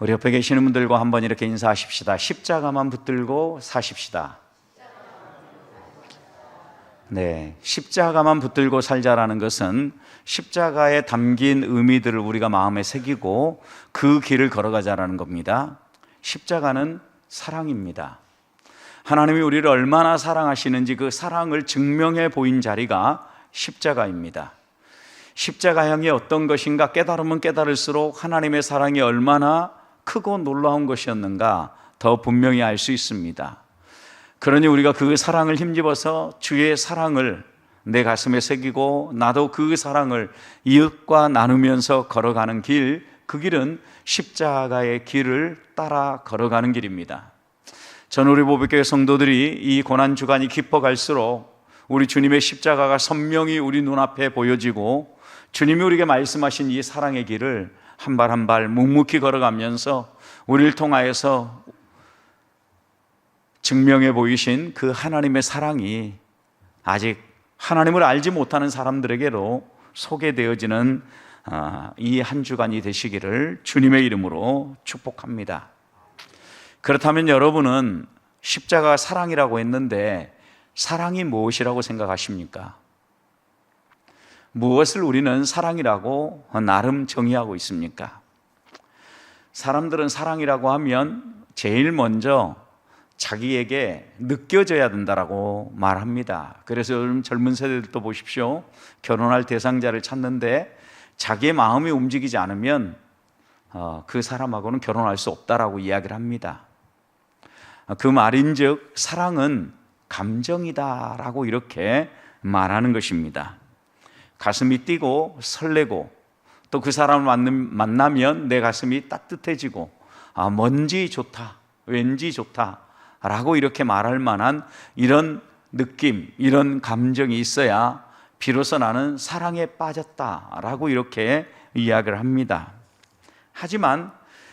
우리 옆에 계시는 분들과 한번 이렇게 인사하십시다. 십자가만 붙들고 사십시다. 네, 십자가만 붙들고 살자라는 것은 십자가에 담긴 의미들을 우리가 마음에 새기고 그 길을 걸어가자라는 겁니다. 십자가는 사랑입니다. 하나님이 우리를 얼마나 사랑하시는지 그 사랑을 증명해 보인 자리가 십자가입니다. 십자가형이 어떤 것인가 깨달으면 깨달을수록 하나님의 사랑이 얼마나 크고 놀라운 것이었는가 더 분명히 알 수 있습니다. 그러니 우리가 그 사랑을 힘입어서 주의 사랑을 내 가슴에 새기고 나도 그 사랑을 이웃과 나누면서 걸어가는 길, 그 길은 십자가의 길을 따라 걸어가는 길입니다. 전 우리 보배교회 성도들이 이 고난주간이 깊어갈수록 우리 주님의 십자가가 선명히 우리 눈앞에 보여지고 주님이 우리에게 말씀하신 이 사랑의 길을 한 발 한 발 묵묵히 걸어가면서 우리를 통하여서 증명해 보이신 그 하나님의 사랑이 아직 하나님을 알지 못하는 사람들에게로 소개되어지는 이 한 주간이 되시기를 주님의 이름으로 축복합니다. 그렇다면 여러분은 십자가 사랑이라고 했는데 사랑이 무엇이라고 생각하십니까? 무엇을 우리는 사랑이라고 나름 정의하고 있습니까? 사람들은 사랑이라고 하면 제일 먼저 자기에게 느껴져야 된다라고 말합니다. 그래서 요즘 젊은 세대들도 보십시오. 결혼할 대상자를 찾는데 자기의 마음이 움직이지 않으면 그 사람하고는 결혼할 수 없다라고 이야기를 합니다. 그 말인즉 사랑은 감정이다라고 이렇게 말하는 것입니다. 가슴이 뛰고 설레고 또 그 사람을 만나면 내 가슴이 따뜻해지고 뭔지 좋다, 왠지 좋다 라고 이렇게 말할 만한 이런 느낌, 이런 감정이 있어야 비로소 나는 사랑에 빠졌다라고 이렇게 이야기를 합니다. 하지만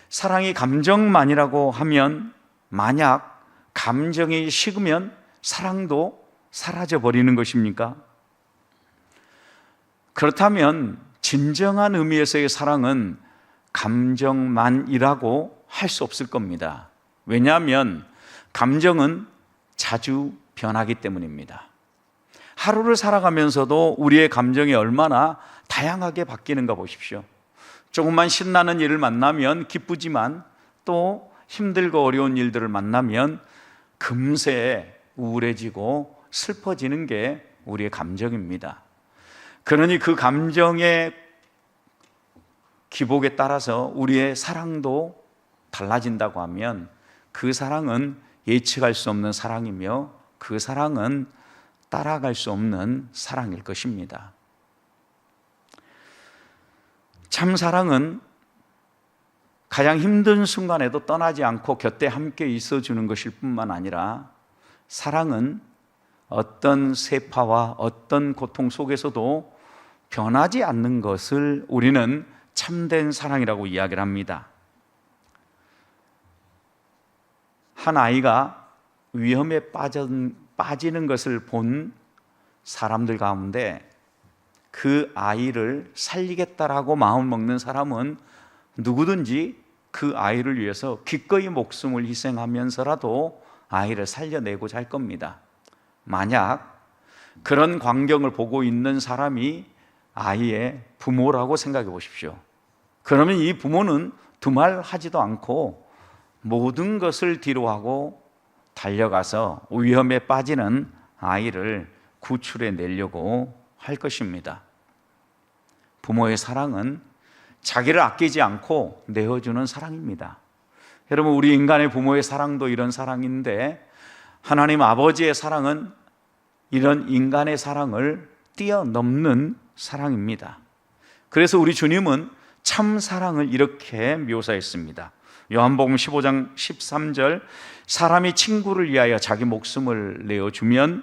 사랑이 감정만이라고 하면 만약 감정이 식으면 사랑도 사라져 버리는 것입니까? 그렇다면 진정한 의미에서의 사랑은 감정만이라고 할 수 없을 겁니다. 왜냐하면 감정은 자주 변하기 때문입니다. 하루를 살아가면서도 우리의 감정이 얼마나 다양하게 바뀌는가 보십시오. 조금만 신나는 일을 만나면 기쁘지만 또 힘들고 어려운 일들을 만나면 금세 우울해지고 슬퍼지는 게 우리의 감정입니다. 그러니 그 감정의 기복에 따라서 우리의 사랑도 달라진다고 하면 그 사랑은 예측할 수 없는 사랑이며 그 사랑은 따라갈 수 없는 사랑일 것입니다. 참 사랑은 가장 힘든 순간에도 떠나지 않고 곁에 함께 있어주는 것일 뿐만 아니라 사랑은 어떤 세파와 어떤 고통 속에서도 변하지 않는 것을 우리는 참된 사랑이라고 이야기를 합니다. 한 아이가 위험에 빠지는 것을 본 사람들 가운데 그 아이를 살리겠다라고 마음 먹는 사람은 누구든지 그 아이를 위해서 기꺼이 목숨을 희생하면서라도 아이를 살려내고자 할 겁니다. 만약 그런 광경을 보고 있는 사람이 아이의 부모라고 생각해 보십시오. 그러면 이 부모는 두말하지도 않고 모든 것을 뒤로하고 달려가서 위험에 빠지는 아이를 구출해 내려고 할 것입니다. 부모의 사랑은 자기를 아끼지 않고 내어주는 사랑입니다. 여러분, 우리 인간의 부모의 사랑도 이런 사랑인데 하나님 아버지의 사랑은 이런 인간의 사랑을 뛰어넘는 사랑입니다. 그래서 우리 주님은 참 사랑을 이렇게 묘사했습니다. 요한복음 15장 13절, 사람이 친구를 위하여 자기 목숨을 내어주면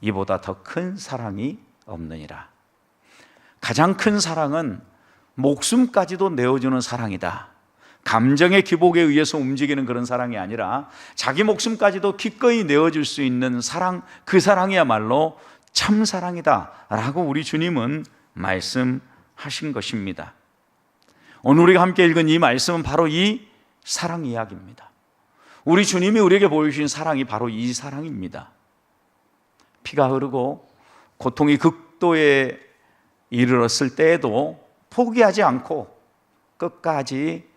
이보다 더 큰 사랑이 없느니라. 가장 큰 사랑은 목숨까지도 내어주는 사랑이다. 감정의 기복에 의해서 움직이는 그런 사랑이 아니라 자기 목숨까지도 기꺼이 내어줄 수 있는 사랑, 그 사랑이야말로 참 사랑이다 라고 우리 주님은 말씀하신 것입니다. 오늘 우리가 함께 읽은 이 말씀은 바로 이 사랑 이야기입니다. 우리 주님이 우리에게 보여주신 사랑이 바로 이 사랑입니다. 피가 흐르고 고통이 극도에 이르렀을 때에도 포기하지 않고 끝까지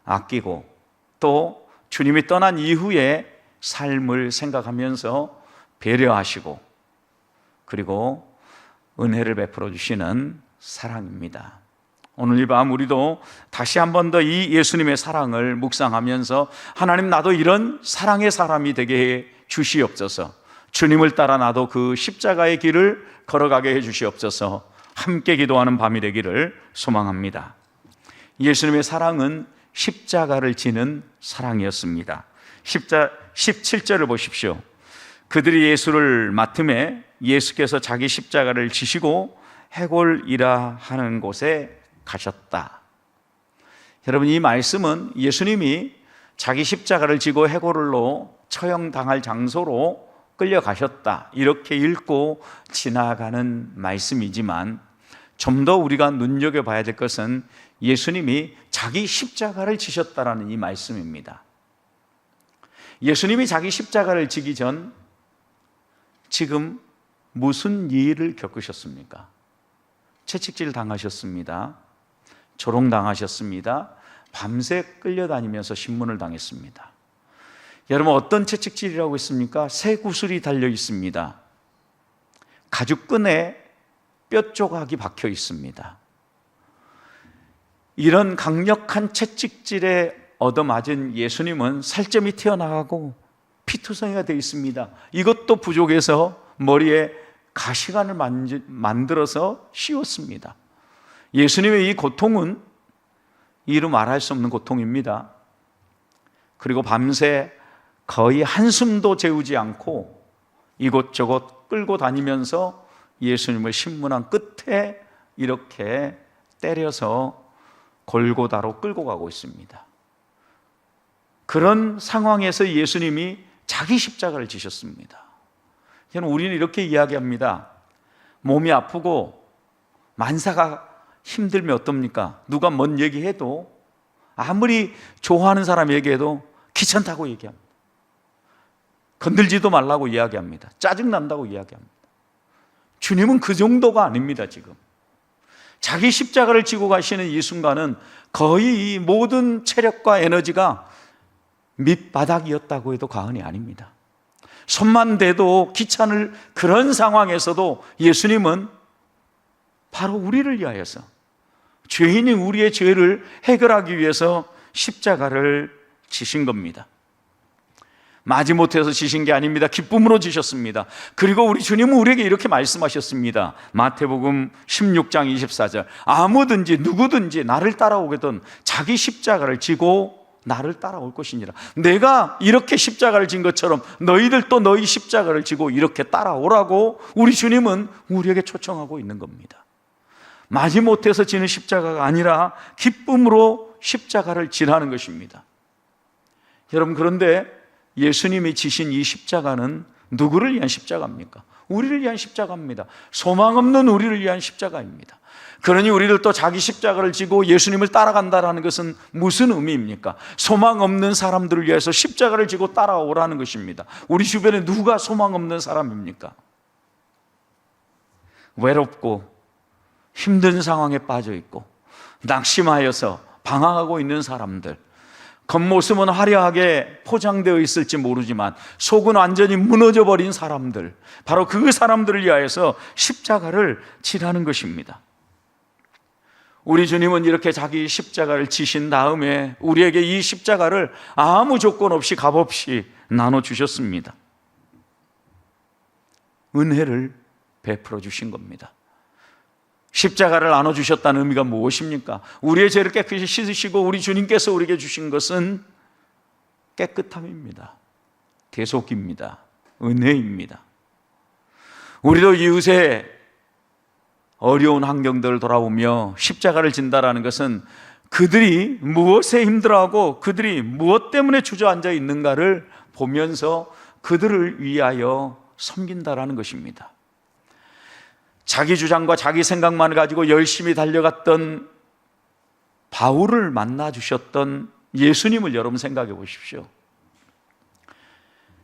아끼고, 또 주님이 떠난 이후에 삶을 생각하면서 배려하시고, 그리고 은혜를 베풀어 주시는 사랑입니다. 오늘 이 밤 우리도 다시 한 번 더 이 예수님의 사랑을 묵상하면서 하나님, 나도 이런 사랑의 사람이 되게 해 주시옵소서. 주님을 따라 나도 그 십자가의 길을 걸어가게 해 주시옵소서. 함께 기도하는 밤이 되기를 소망합니다. 예수님의 사랑은 십자가를 지는 사랑이었습니다. 17절을 보십시오. 그들이 예수를 맡음에 예수께서 자기 십자가를 지시고 해골이라 하는 곳에 가셨다. 여러분, 이 말씀은 예수님이 자기 십자가를 지고 해골로 처형당할 장소로 끌려가셨다, 이렇게 읽고 지나가는 말씀이지만, 좀 더 우리가 눈여겨봐야 될 것은 예수님이 자기 십자가를 지셨다라는 이 말씀입니다. 예수님이 자기 십자가를 지기 전 지금 무슨 일을 겪으셨습니까? 채찍질 당하셨습니다. 조롱당하셨습니다. 밤새 끌려다니면서 신문을 당했습니다. 여러분, 어떤 채찍질이라고 했습니까? 새 구슬이 달려 있습니다. 가죽끈에 뼈 조각이 박혀 있습니다. 이런 강력한 채찍질에 얻어맞은 예수님은 살점이 튀어나가고 피투성이가 되어 있습니다. 이것도 부족해서 머리에 가시관을 만들어서 씌웠습니다. 예수님의 이 고통은 이루 말할 수 없는 고통입니다. 그리고 밤새 거의 한숨도 재우지 않고 이곳저곳 끌고 다니면서 예수님을 신문한 끝에 이렇게 때려서 골고다로 끌고 가고 있습니다. 그런 상황에서 예수님이 자기 십자가를 지셨습니다. 우리는 이렇게 이야기합니다. 몸이 아프고 만사가 힘들면 어떻습니까? 누가 뭔 얘기해도, 아무리 좋아하는 사람 얘기해도 귀찮다고 얘기합니다. 건들지도 말라고 이야기합니다. 짜증난다고 이야기합니다. 주님은 그 정도가 아닙니다. 지금 자기 십자가를 지고 가시는 이 순간은 거의 이 모든 체력과 에너지가 밑바닥이었다고 해도 과언이 아닙니다. 손만 대도 귀찮을 그런 상황에서도 예수님은 바로 우리를 위하여서, 죄인인 우리의 죄를 해결하기 위해서 십자가를 지신 겁니다. 마지못해서 지신 게 아닙니다. 기쁨으로 지셨습니다. 그리고 우리 주님은 우리에게 이렇게 말씀하셨습니다. 마태복음 16장 24절, 아무든지 누구든지 나를 따라오거든 자기 십자가를 지고 나를 따라올 것이니라. 내가 이렇게 십자가를 진 것처럼 너희들도 너희 십자가를 지고 이렇게 따라오라고 우리 주님은 우리에게 초청하고 있는 겁니다. 마지못해서 지는 십자가가 아니라 기쁨으로 십자가를 지라는 것입니다. 여러분, 그런데 예수님이 지신 이 십자가는 누구를 위한 십자가입니까? 우리를 위한 십자가입니다. 소망 없는 우리를 위한 십자가입니다. 그러니 우리들도 자기 십자가를 지고 예수님을 따라간다는 것은 무슨 의미입니까? 소망 없는 사람들을 위해서 십자가를 지고 따라오라는 것입니다. 우리 주변에 누가 소망 없는 사람입니까? 외롭고 힘든 상황에 빠져 있고 낙심하여서 방황하고 있는 사람들, 겉모습은 화려하게 포장되어 있을지 모르지만 속은 완전히 무너져 버린 사람들, 바로 그 사람들을 위하여서 십자가를 지라는 것입니다. 우리 주님은 이렇게 자기 십자가를 지신 다음에 우리에게 이 십자가를 아무 조건 없이 값없이 나눠주셨습니다. 은혜를 베풀어 주신 겁니다. 십자가를 나눠주셨다는 의미가 무엇입니까? 우리의 죄를 깨끗이 씻으시고 우리 주님께서 우리에게 주신 것은 깨끗함입니다. 대속입니다. 은혜입니다. 우리도 이웃의 어려운 환경들을 돌아보며 십자가를 진다라는 것은 그들이 무엇에 힘들어하고 그들이 무엇 때문에 주저앉아 있는가를 보면서 그들을 위하여 섬긴다라는 것입니다. 자기 주장과 자기 생각만을 가지고 열심히 달려갔던 바울을 만나 주셨던 예수님을 여러분 생각해 보십시오.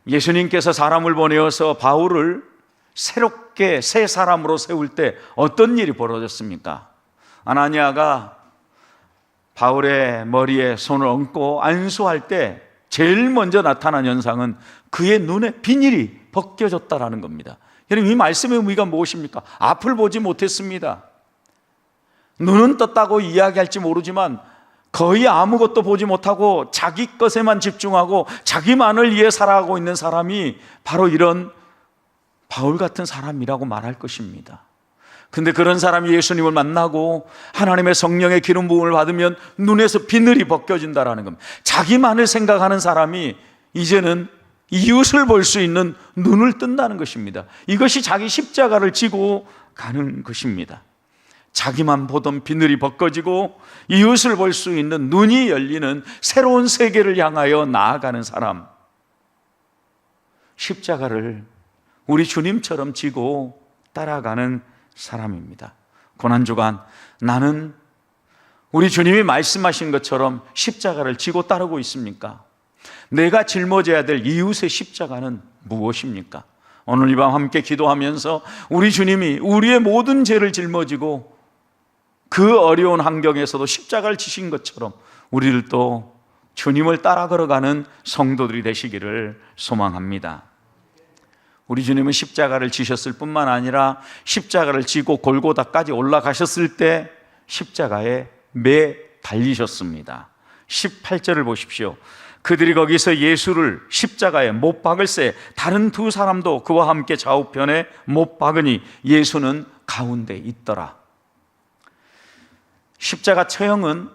예수님께서 사람을 보내어서 바울을 새롭게 새 사람으로 세울 때 어떤 일이 벌어졌습니까? 아나니아가 바울의 머리에 손을 얹고 안수할 때 제일 먼저 나타난 현상은 그의 눈에 비닐이 벗겨졌다라는 겁니다. 여러분, 이 말씀의 의미가 무엇입니까? 앞을 보지 못했습니다. 눈은 떴다고 이야기할지 모르지만 거의 아무것도 보지 못하고 자기 것에만 집중하고 자기만을 위해 살아가고 있는 사람이 바로 이런 바울 같은 사람이라고 말할 것입니다. 근데 그런 사람이 예수님을 만나고 하나님의 성령의 기름 부음을 받으면 눈에서 비늘이 벗겨진다라는 겁니다. 자기만을 생각하는 사람이 이제는 이웃을 볼 수 있는 눈을 뜬다는 것입니다. 이것이 자기 십자가를 지고 가는 것입니다. 자기만 보던 비늘이 벗겨지고 이웃을 볼 수 있는 눈이 열리는 새로운 세계를 향하여 나아가는 사람, 십자가를 우리 주님처럼 지고 따라가는 사람입니다. 고난주간 나는 우리 주님이 말씀하신 것처럼 십자가를 지고 따르고 있습니까? 내가 짊어져야 될 이웃의 십자가는 무엇입니까? 오늘 이 밤 함께 기도하면서 우리 주님이 우리의 모든 죄를 짊어지고 그 어려운 환경에서도 십자가를 지신 것처럼 우리를 또 주님을 따라 걸어가는 성도들이 되시기를 소망합니다. 우리 주님은 십자가를 지셨을 뿐만 아니라 십자가를 지고 골고다까지 올라가셨을 때 십자가에 매 달리셨습니다. 18절을 보십시오. 그들이 거기서 예수를 십자가에 못 박을새 다른 두 사람도 그와 함께 좌우편에 못 박으니 예수는 가운데 있더라. 십자가 처형은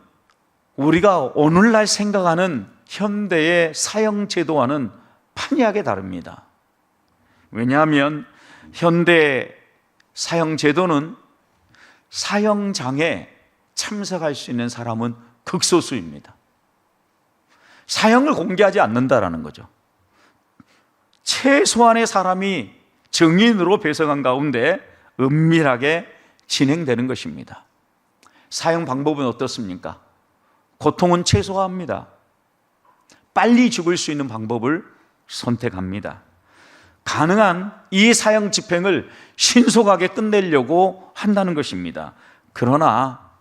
우리가 오늘날 생각하는 현대의 사형 제도와는 판이하게 다릅니다. 왜냐하면 현대 사형 제도는 사형장에 참석할 수 있는 사람은 극소수입니다. 사형을 공개하지 않는다라는 거죠. 최소한의 사람이 증인으로 배석한 가운데 은밀하게 진행되는 것입니다. 사형 방법은 어떻습니까? 고통은 최소화합니다. 빨리 죽을 수 있는 방법을 선택합니다. 가능한 이 사형 집행을 신속하게 끝내려고 한다는 것입니다. 그러나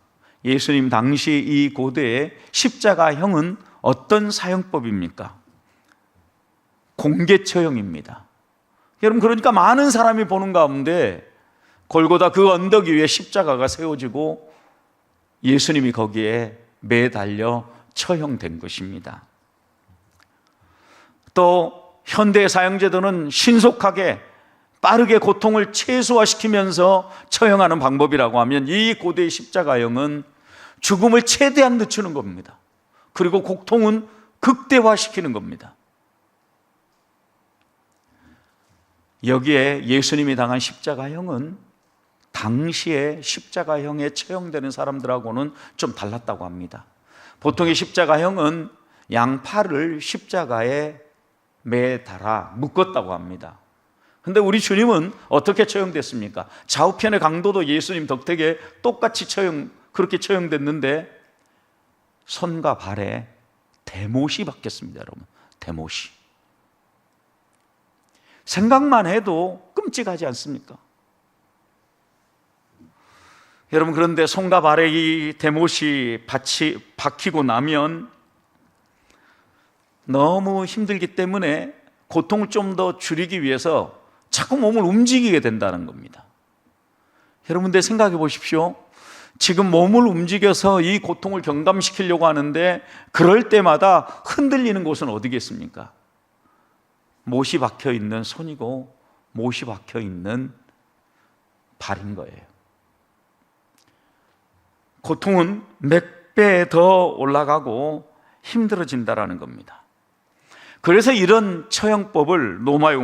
예수님 당시 이 고대의 십자가형은 어떤 사형법입니까? 공개 처형입니다. 여러분, 그러니까 많은 사람이 보는 가운데 골고다 그 언덕 위에 십자가가 세워지고 예수님이 거기에 매달려 처형된 것입니다. 또 현대의 사형제도는 신속하게 빠르게 고통을 최소화시키면서 처형하는 방법이라고 하면 이 고대의 십자가형은 죽음을 최대한 늦추는 겁니다. 그리고 고통은 극대화시키는 겁니다. 여기에 예수님이 당한 십자가형은 당시에 십자가형에 처형되는 사람들하고는 좀 달랐다고 합니다. 보통의 십자가형은 양팔을 십자가에 매달아 묶었다고 합니다. 근데 우리 주님은 어떻게 처형됐습니까? 좌우편의 강도도 예수님 덕택에 똑같이 그렇게 처형됐는데 손과 발에 대못이 박혔습니다. 여러분, 대못이. 생각만 해도 끔찍하지 않습니까? 여러분, 그런데 손과 발에 이 대못이 박히고 나면 너무 힘들기 때문에 고통을 좀 더 줄이기 위해서 자꾸 몸을 움직이게 된다는 겁니다. 여러분들 생각해 보십시오. 지금 몸을 움직여서 이 고통을 경감시키려고 하는데 그럴 때마다 흔들리는 곳은 어디겠습니까? 못이 박혀 있는 손이고 못이 박혀 있는 발인 거예요. 고통은 몇 배 더 올라가고 힘들어진다라는 겁니다. 그래서 이런 처형법을 로마의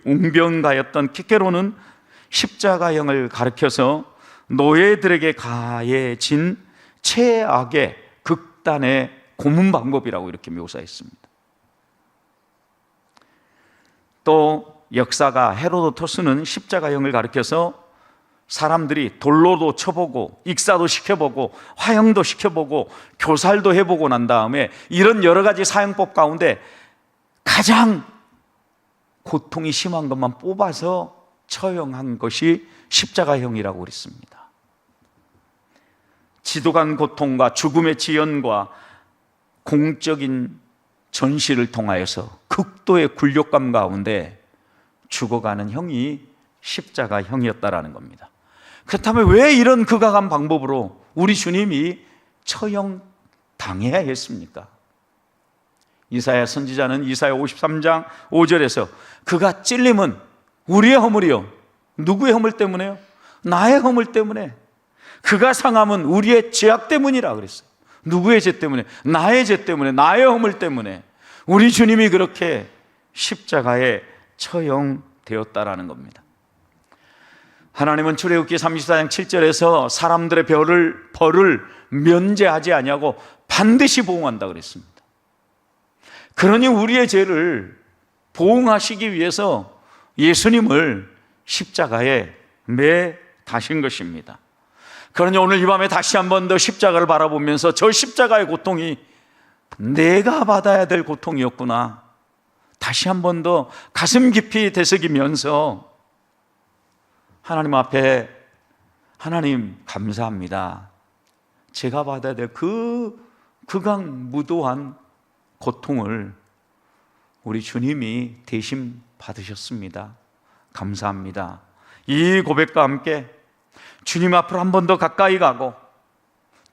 웅변가였던 키케로는 십자가형을 가르쳐서 노예들에게 가해진 최악의 극단의 고문 방법이라고 이렇게 묘사했습니다. 또 역사가 헤로도토스는 십자가형을 가르쳐서 사람들이 돌로도 쳐보고 익사도 시켜보고 화형도 시켜보고 교살도 해보고 난 다음에 이런 여러 가지 사형법 가운데 가장 고통이 심한 것만 뽑아서 처형한 것이 십자가형이라고 그랬습니다. 지독한 고통과 죽음의 지연과 공적인 전시를 통하여서 극도의 굴욕감 가운데 죽어가는 형이 십자가형이었다라는 겁니다. 그렇다면 왜 이런 극악한 방법으로 우리 주님이 처형당해야 했습니까? 이사야 선지자는 이사야 53장 5절에서 그가 찔림은 우리의 허물이요. 누구의 허물 때문에요? 나의 허물 때문에. 그가 상함은 우리의 죄악 때문이라 그랬어요. 누구의 죄 때문에? 나의 죄 때문에, 나의 허물 때문에 우리 주님이 그렇게 십자가에 처형되었다라는 겁니다. 하나님은 출애굽기 34장 7절에서 사람들의 벌을 면제하지 아니하고 반드시 보응한다 그랬습니다. 그러니 우리의 죄를 보응하시기 위해서 예수님을 십자가에 매 다신 것입니다. 그러니 오늘 이 밤에 다시 한 번 더 십자가를 바라보면서 저 십자가의 고통이 내가 받아야 될 고통이었구나, 다시 한 번 더 가슴 깊이 되새기면서 하나님 앞에, 하나님 감사합니다. 제가 받아야 될 그 극악무도한 고통을 우리 주님이 대신 받으셨습니다. 감사합니다. 이 고백과 함께 주님 앞으로 한 번 더 가까이 가고,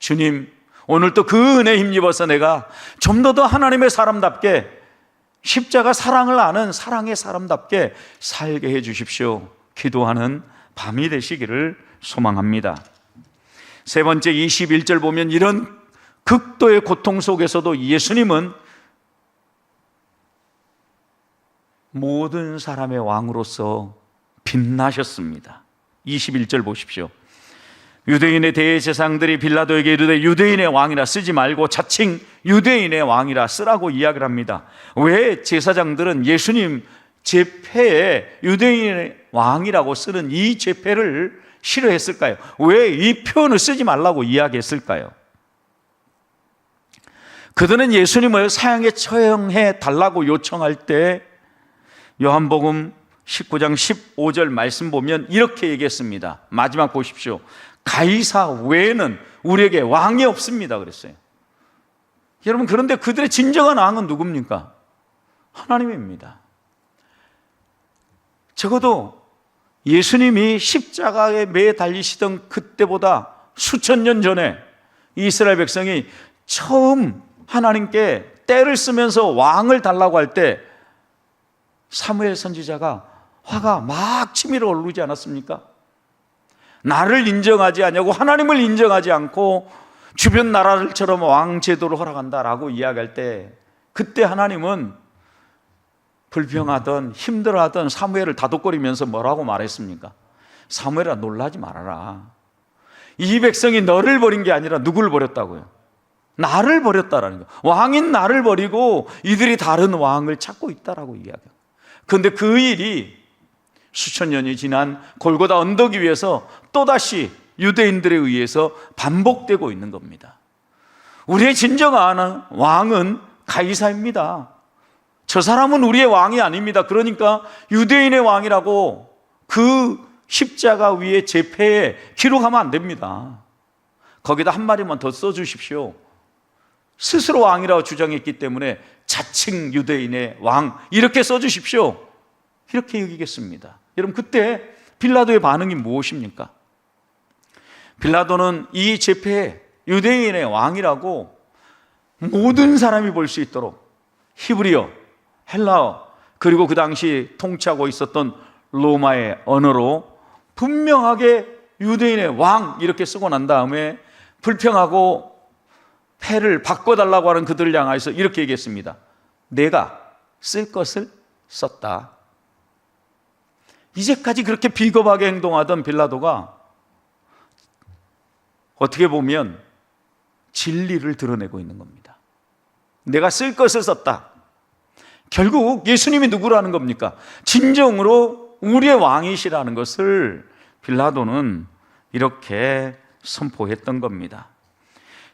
주님 오늘 또 그 은혜에 힘입어서 내가 좀 더 하나님의 사람답게, 십자가 사랑을 아는 사랑의 사람답게 살게 해 주십시오. 기도하는 밤이 되시기를 소망합니다. 세 번째 21절 보면 이런 극도의 고통 속에서도 예수님은 모든 사람의 왕으로서 빛나셨습니다. 21절 보십시오. 유대인의 대제사장들이 빌라도에게 이르되 유대인의 왕이라 쓰지 말고 자칭 유대인의 왕이라 쓰라고 이야기를 합니다. 왜 제사장들은 예수님 제패에 유대인의 왕이라고 쓰는 이 제패를 싫어했을까요? 왜 이 표현을 쓰지 말라고 이야기했을까요? 그들은 예수님을 사형에 처형해 달라고 요청할 때 요한복음 19장 15절 말씀 보면 이렇게 얘기했습니다. 마지막 보십시오. 가이사 외에는 우리에게 왕이 없습니다 그랬어요. 여러분, 그런데 그들의 진정한 왕은 누굽니까? 하나님입니다. 적어도 예수님이 십자가에 매 달리시던 그때보다 수천 년 전에 이스라엘 백성이 처음 하나님께 때를 쓰면서 왕을 달라고 할 때 사무엘 선지자가 화가 막 치밀어 오르지 않았습니까? 나를 인정하지 않냐고, 하나님을 인정하지 않고 주변 나라들처럼 왕 제도를 허락한다라고 이야기할 때, 그때 하나님은 불평하던 힘들어하던 사무엘을 다독거리면서 뭐라고 말했습니까? 사무엘아, 놀라지 말아라. 이 백성이 너를 버린 게 아니라 누구를 버렸다고요? 나를 버렸다라는 거예요. 왕인 나를 버리고 이들이 다른 왕을 찾고 있다라고 이야기해요. 그런데 그 일이 수천 년이 지난 골고다 언덕 위에서 또다시 유대인들에 의해서 반복되고 있는 겁니다. 우리의 진정한 왕은 가이사입니다. 저 사람은 우리의 왕이 아닙니다. 그러니까 유대인의 왕이라고 그 십자가 위에 제패에 기록하면 안 됩니다. 거기다 한 마디만 더 써주십시오. 스스로 왕이라고 주장했기 때문에 자칭 유대인의 왕 이렇게 써주십시오. 이렇게 여기겠습니다. 여러분, 그때 빌라도의 반응이 무엇입니까? 빌라도는 이 제패에 유대인의 왕이라고 모든 사람이 볼 수 있도록 히브리어, 헬라어, 그리고 그 당시 통치하고 있었던 로마의 언어로 분명하게 유대인의 왕 이렇게 쓰고 난 다음에 불평하고 패를 바꿔달라고 하는 그들을 향해서 이렇게 얘기했습니다. 내가 쓸 것을 썼다. 이제까지 그렇게 비겁하게 행동하던 빌라도가 어떻게 보면 진리를 드러내고 있는 겁니다. 내가 쓸 것을 썼다. 결국 예수님이 누구라는 겁니까? 진정으로 우리의 왕이시라는 것을 빌라도는 이렇게 선포했던 겁니다.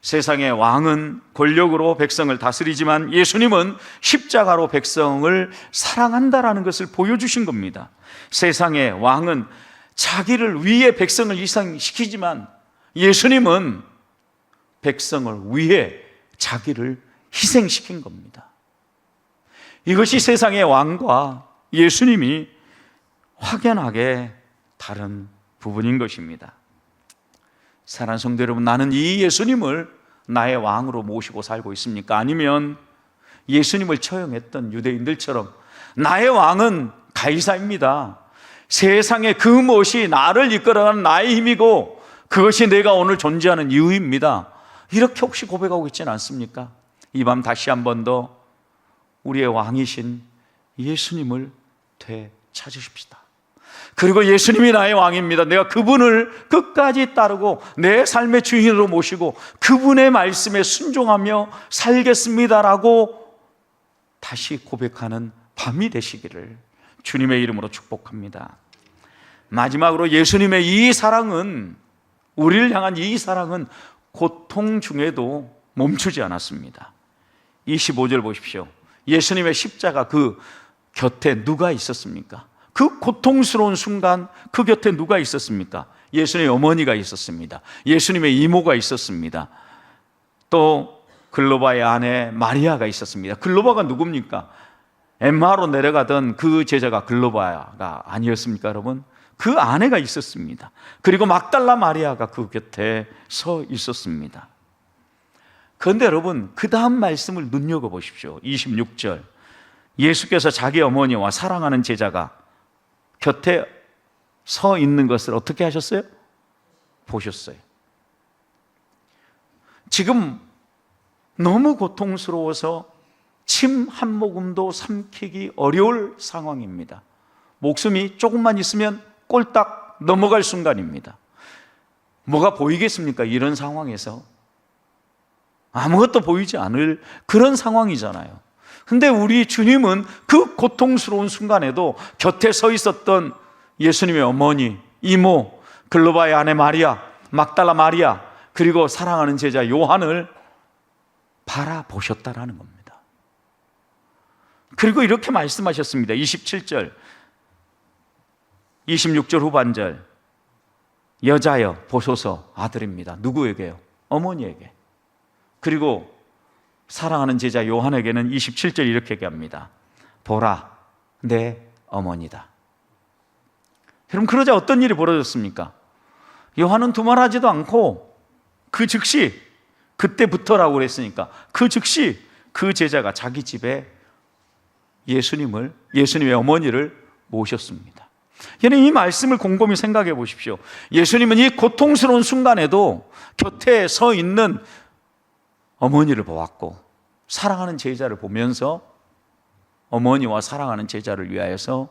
세상의 왕은 권력으로 백성을 다스리지만 예수님은 십자가로 백성을 사랑한다라는 것을 보여주신 겁니다. 세상의 왕은 자기를 위해 백성을 희생시키지만 예수님은 백성을 위해 자기를 희생시킨 겁니다. 이것이 세상의 왕과 예수님이 확연하게 다른 부분인 것입니다. 사랑하는 성도 여러분, 나는 이 예수님을 나의 왕으로 모시고 살고 있습니까? 아니면 예수님을 처형했던 유대인들처럼 나의 왕은 가이사입니다, 세상의 그 무엇이 나를 이끌어가는 나의 힘이고 그것이 내가 오늘 존재하는 이유입니다, 이렇게 혹시 고백하고 있지는 않습니까? 이 밤 다시 한 번 더 우리의 왕이신 예수님을 되찾으십시다. 그리고 예수님이 나의 왕입니다, 내가 그분을 끝까지 따르고 내 삶의 주인으로 모시고 그분의 말씀에 순종하며 살겠습니다라고 다시 고백하는 밤이 되시기를 주님의 이름으로 축복합니다. 마지막으로 예수님의 이 사랑은, 우리를 향한 이 사랑은 고통 중에도 멈추지 않았습니다. 25절 보십시오. 예수님의 십자가 그 곁에 누가 있었습니까? 그 고통스러운 순간 그 곁에 누가 있었습니까? 예수님의 어머니가 있었습니다. 예수님의 이모가 있었습니다. 또 글로바의 아내 마리아가 있었습니다. 글로바가 누굽니까? 엠마로 내려가던 그 제자가 글로바가 아니었습니까, 여러분? 그 아내가 있었습니다. 그리고 막달라 마리아가 그 곁에 서 있었습니다. 그런데 여러분, 그 다음 말씀을 눈여겨보십시오. 26절, 예수께서 자기 어머니와 사랑하는 제자가 곁에 서 있는 것을 어떻게 하셨어요? 보셨어요. 지금 너무 고통스러워서 침 한 모금도 삼키기 어려울 상황입니다. 목숨이 조금만 있으면 꼴딱 넘어갈 순간입니다. 뭐가 보이겠습니까? 이런 상황에서 아무것도 보이지 않을 그런 상황이잖아요. 근데 우리 주님은 그 고통스러운 순간에도 곁에 서 있었던 예수님의 어머니, 이모, 글로바의 아내 마리아, 막달라 마리아, 그리고 사랑하는 제자 요한을 바라보셨다라는 겁니다. 그리고 이렇게 말씀하셨습니다. 27절, 26절 후반절, 여자여 보소서, 아들입니다. 누구에게요? 어머니에게. 그리고 사랑하는 제자 요한에게는 27절 이렇게 얘기합니다. 보라, 내 어머니다. 여러분, 그러자 어떤 일이 벌어졌습니까? 요한은 두말하지도 않고 그 즉시, 그때부터라고 그랬으니까 그 즉시 그 제자가 자기 집에 예수님의 어머니를 모셨습니다. 여러분, 이 말씀을 곰곰이 생각해 보십시오. 예수님은 이 고통스러운 순간에도 곁에 서 있는 어머니를 보았고 사랑하는 제자를 보면서 어머니와 사랑하는 제자를 위하여서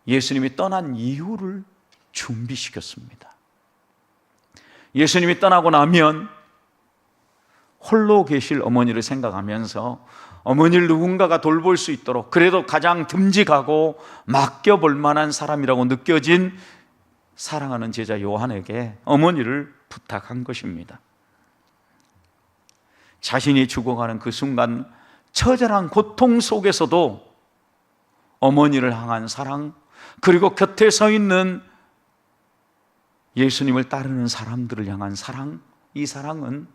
예수님이 떠난 이유를 준비시켰습니다. 예수님이 떠나고 나면 홀로 계실 어머니를 생각하면서 어머니를 누군가가 돌볼 수 있도록, 그래도 가장 듬직하고 맡겨볼 만한 사람이라고 느껴진 사랑하는 제자 요한에게 어머니를 부탁한 것입니다. 자신이 죽어가는 그 순간 처절한 고통 속에서도 어머니를 향한 사랑, 그리고 곁에 서 있는 예수님을 따르는 사람들을 향한 사랑, 이 사랑은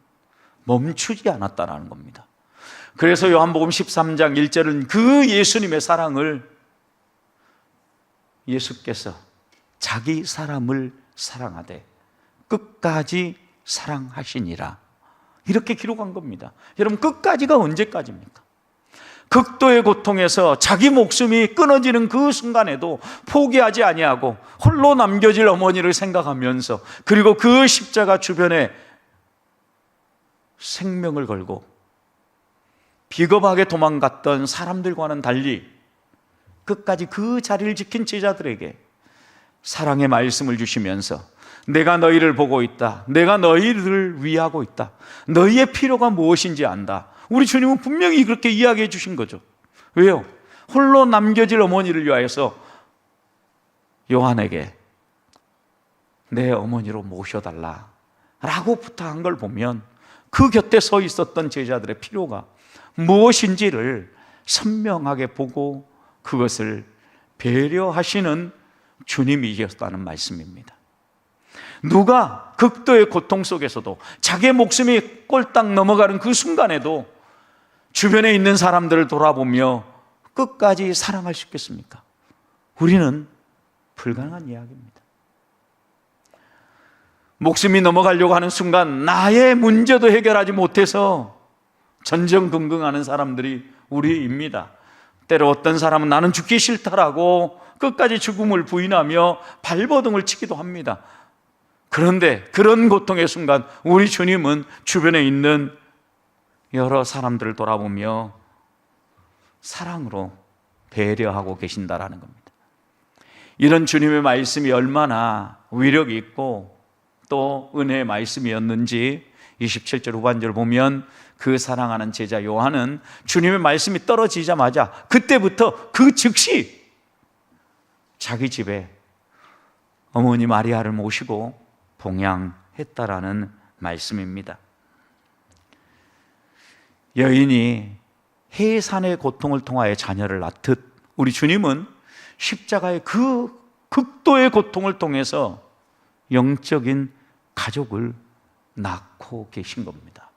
멈추지 않았다는 겁니다. 그래서 요한복음 13장 1절은 그 예수님의 사랑을 예수께서 자기 사람을 사랑하되 끝까지 사랑하시니라, 이렇게 기록한 겁니다. 여러분, 끝까지가 언제까지입니까? 극도의 고통에서 자기 목숨이 끊어지는 그 순간에도 포기하지 아니하고 홀로 남겨질 어머니를 생각하면서, 그리고 그 십자가 주변에 생명을 걸고 비겁하게 도망갔던 사람들과는 달리 끝까지 그 자리를 지킨 제자들에게 사랑의 말씀을 주시면서 내가 너희를 보고 있다, 내가 너희를 위하고 있다, 너희의 필요가 무엇인지 안다. 우리 주님은 분명히 그렇게 이야기해 주신 거죠. 왜요? 홀로 남겨질 어머니를 위하여서 요한에게 내 어머니로 모셔달라 라고 부탁한 걸 보면 그 곁에 서 있었던 제자들의 필요가 무엇인지를 선명하게 보고 그것을 배려하시는 주님이셨다는 말씀입니다. 누가 극도의 고통 속에서도 자기의 목숨이 꼴딱 넘어가는 그 순간에도 주변에 있는 사람들을 돌아보며 끝까지 사랑할 수 있겠습니까? 우리는 불가능한 이야기입니다. 목숨이 넘어가려고 하는 순간 나의 문제도 해결하지 못해서 전전긍긍하는 사람들이 우리입니다. 때로 어떤 사람은 나는 죽기 싫다라고 끝까지 죽음을 부인하며 발버둥을 치기도 합니다. 그런데 그런 고통의 순간 우리 주님은 주변에 있는 여러 사람들을 돌아보며 사랑으로 배려하고 계신다라는 겁니다. 이런 주님의 말씀이 얼마나 위력이 있고 또 은혜의 말씀이었는지 27절 후반절을 보면 그 사랑하는 제자 요한은 주님의 말씀이 떨어지자마자 그때부터 그 즉시 자기 집에 어머니 마리아를 모시고 봉양했다라는 말씀입니다. 여인이 해산의 고통을 통하여 자녀를 낳듯 우리 주님은 십자가의 그 극도의 고통을 통해서 영적인 가족을 낳고 계신 겁니다.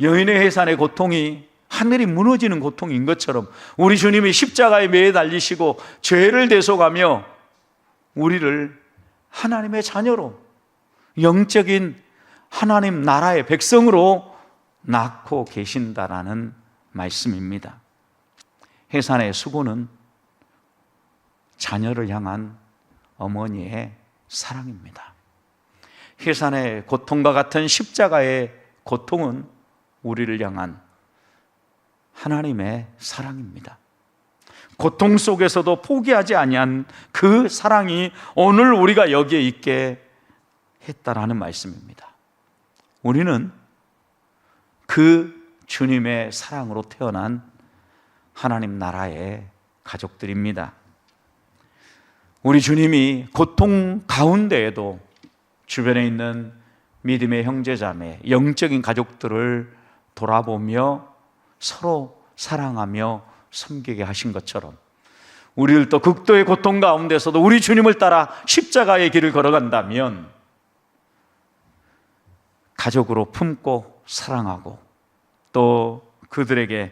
여인의 해산의 고통이 하늘이 무너지는 고통인 것처럼 우리 주님이 십자가에 매달리시고 죄를 대속하며 우리를 하나님의 자녀로 영적인 하나님 나라의 백성으로 낳고 계신다라는 말씀입니다. 해산의 수고는 자녀를 향한 어머니의 사랑입니다. 해산의 고통과 같은 십자가의 고통은 우리를 향한 하나님의 사랑입니다. 고통 속에서도 포기하지 아니한 그 사랑이 오늘 우리가 여기에 있게 했다라는 말씀입니다. 우리는 그 주님의 사랑으로 태어난 하나님 나라의 가족들입니다. 우리 주님이 고통 가운데에도 주변에 있는 믿음의 형제자매, 영적인 가족들을 돌아보며 서로 사랑하며 섬기게 하신 것처럼 우리들도 극도의 고통 가운데서도 우리 주님을 따라 십자가의 길을 걸어간다면 가족으로 품고 사랑하고 또 그들에게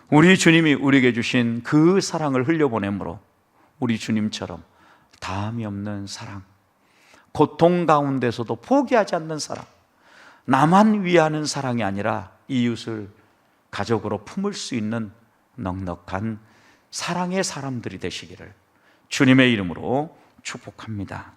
우리 주님이 우리에게 주신 그 사랑을 흘려보내므로 우리 주님처럼 다함이 없는 사랑, 고통 가운데서도 포기하지 않는 사랑, 나만 위하는 사랑이 아니라 이웃을 가족으로 품을 수 있는 넉넉한 사랑의 사람들이 되시기를 주님의 이름으로 축복합니다.